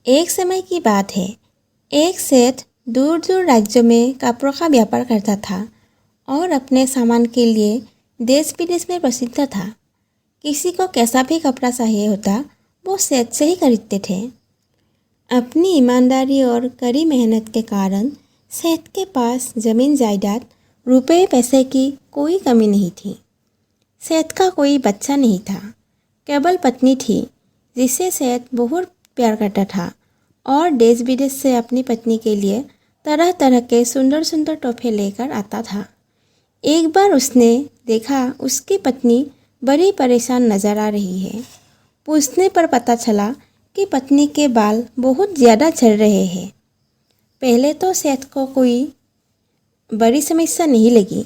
एक समय की बात है। एक सेठ दूर दूर राज्यों में कपड़ों का व्यापार करता था और अपने सामान के लिए देश विदेश में प्रसिद्ध था। किसी को कैसा भी कपड़ा चाहिए होता वो सेठ से ही खरीदते थे। अपनी ईमानदारी और कड़ी मेहनत के कारण सेठ के पास ज़मीन जायदाद रुपए पैसे की कोई कमी नहीं थी। सेठ का कोई बच्चा नहीं था, केवल पत्नी थी जिसे सेठ बहुत प्यार करता था और देश विदेश से अपनी पत्नी के लिए तरह तरह के सुंदर सुंदर तोहफे लेकर आता था। एक बार उसने देखा उसकी पत्नी बड़ी परेशान नजर आ रही है। पूछने पर पता चला कि पत्नी के बाल बहुत ज़्यादा झड़ रहे हैं। पहले तो सेठ को कोई बड़ी समस्या नहीं लगी,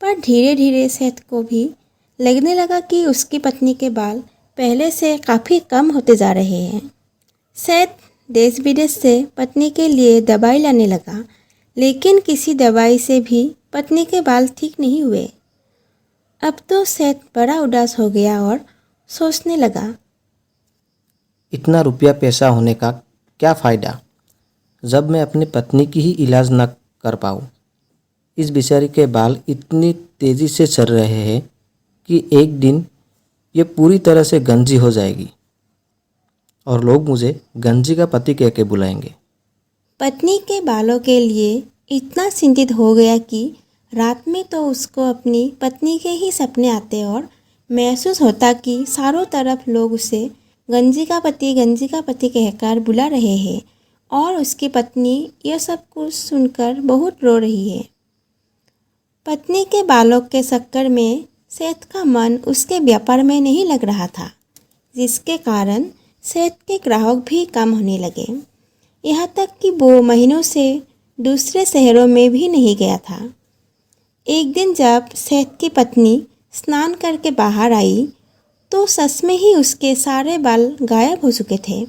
पर धीरे धीरे सेठ को भी लगने लगा कि उसकी पत्नी के बाल पहले से काफ़ी कम होते जा रहे हैं। सेठ देश विदेश से पत्नी के लिए दवाई लाने लगा, लेकिन किसी दवाई से भी पत्नी के बाल ठीक नहीं हुए। अब तो सेठ बड़ा उदास हो गया और सोचने लगा, इतना रुपया पैसा होने का क्या फ़ायदा जब मैं अपनी पत्नी की ही इलाज न कर पाऊँ। इस बेचारी के बाल इतनी तेज़ी से झड़ रहे हैं कि एक दिन ये पूरी तरह से गंजी हो जाएगी और लोग मुझे गंजी का पति कह के बुलाएंगे। पत्नी के बालों के लिए इतना चिंतित हो गया कि रात में तो उसको अपनी पत्नी के ही सपने आते और महसूस होता कि चारों तरफ लोग उसे गंजी का पति कहकर बुला रहे हैं और उसकी पत्नी यह सब कुछ सुनकर बहुत रो रही है। पत्नी के बालों के चक्कर में सेठ का मन उसके व्यापार में नहीं लग रहा था, जिसके कारण सेठ के ग्राहक भी कम होने लगे। यहाँ तक कि वो महीनों से दूसरे शहरों में भी नहीं गया था। एक दिन जब सेठ की पत्नी स्नान करके बाहर आई तो सच में ही उसके सारे बाल गायब हो चुके थे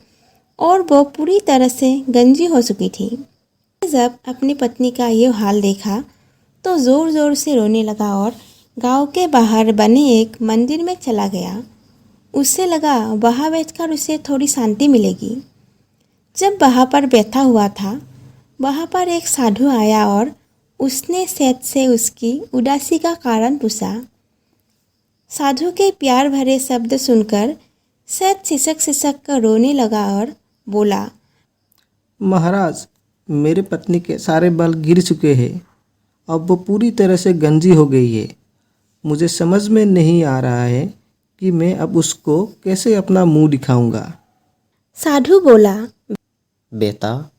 और वो पूरी तरह से गंजी हो चुकी थी। जब अपनी पत्नी का ये हाल देखा तो ज़ोर ज़ोर से रोने लगा और गांव के बाहर बने एक मंदिर में चला गया। उससे लगा वहाँ बैठकर उसे थोड़ी शांति मिलेगी। जब वहाँ पर बैठा हुआ था, वहाँ पर एक साधु आया और उसने सेठ से उसकी उदासी का कारण पूछा। साधु के प्यार भरे शब्द सुनकर सेठ सिसक सिसक कर रोने लगा और बोला, महाराज, मेरे पत्नी के सारे बाल गिर चुके हैं। अब वो पूरी तरह से गंजी हो गई है। मुझे समझ में नहीं आ रहा है कि मैं अब उसको कैसे अपना मुंह दिखाऊंगा। साधु बोला, बेटा,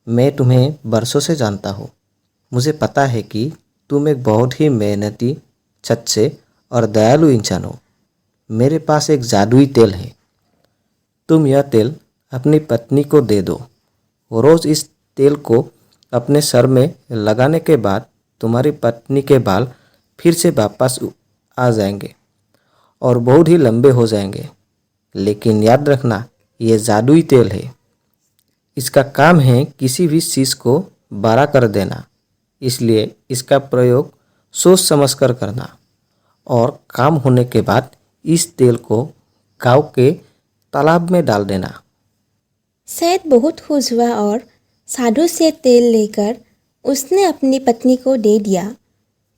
मैं तुम्हें बरसों से जानता हूँ। मुझे पता है कि तुम एक बहुत ही मेहनती, सच्चे और दयालु इंसान हो। मेरे पास एक जादुई तेल है। तुम यह तेल अपनी पत्नी को दे दो। रोज़ इस तेल को अपने सर में लगाने के बाद तुम्हारी पत्नी के बाल फिर से वापस आ जाएंगे और बहुत ही लंबे हो जाएंगे। लेकिन याद रखना, ये जादुई तेल है। इसका काम है किसी भी चीज़ को बड़ा कर देना, इसलिए इसका प्रयोग सोच समझ कर करना। और काम होने के बाद इस तेल को गाँव के तालाब में डाल देना। सेठ बहुत खुश हुआ और साधु से तेल लेकर उसने अपनी पत्नी को दे दिया।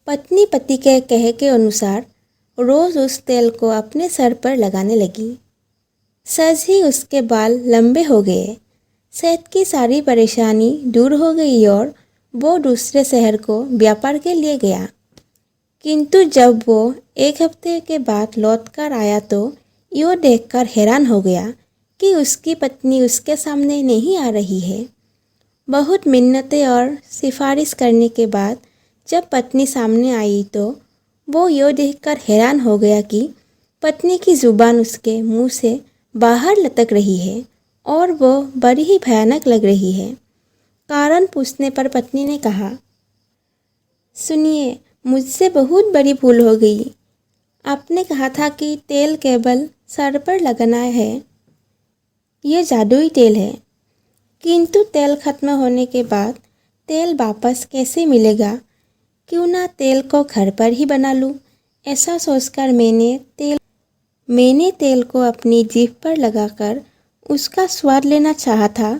पत्नी पति के कहे के अनुसार रोज़ उस तेल को अपने सर पर लगाने लगी। सहज ही उसके बाल लंबे हो गए। सेठ की सारी परेशानी दूर हो गई और वो दूसरे शहर को व्यापार के लिए गया। किंतु जब वो एक हफ्ते के बाद लौट कर आया तो यो देखकर हैरान हो गया कि उसकी पत्नी उसके सामने नहीं आ रही है। बहुत मिन्नतें और सिफारिश करने के बाद जब पत्नी सामने आई तो वो यो देखकर हैरान हो गया कि पत्नी की ज़ुबान उसके मुंह से बाहर लटक रही है और वो बड़ी ही भयानक लग रही है। कारण पूछने पर पत्नी ने कहा, सुनिए, मुझसे बहुत बड़ी भूल हो गई। आपने कहा था कि तेल केवल सर पर लगाना है। ये जादुई तेल है, किंतु तेल खत्म होने के बाद तेल वापस कैसे मिलेगा? क्यों ना तेल को घर पर ही बना लूँ। ऐसा सोचकर मैंने तेल को अपनी जीभ पर लगाकर उसका स्वाद लेना चाहा था,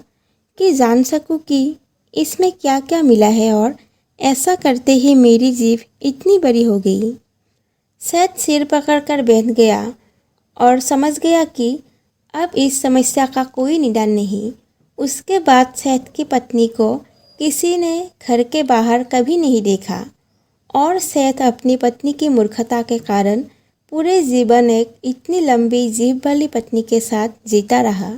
कि जान सकूं कि इसमें क्या क्या मिला है और ऐसा करते ही मेरी जीभ इतनी बड़ी हो गई। सैद सिर पकड़कर बैठ गया और समझ गया कि अब इस समस्या का कोई निदान नहीं। उसके बाद सैद की पत्नी को किसी ने घर के बाहर कभी नहीं देखा और सैद अपनी पत्नी की मूर्खता के कारण पूरे जीवन एक इतनी लंबी जीभ वाली पत्नी के साथ जीता रहा।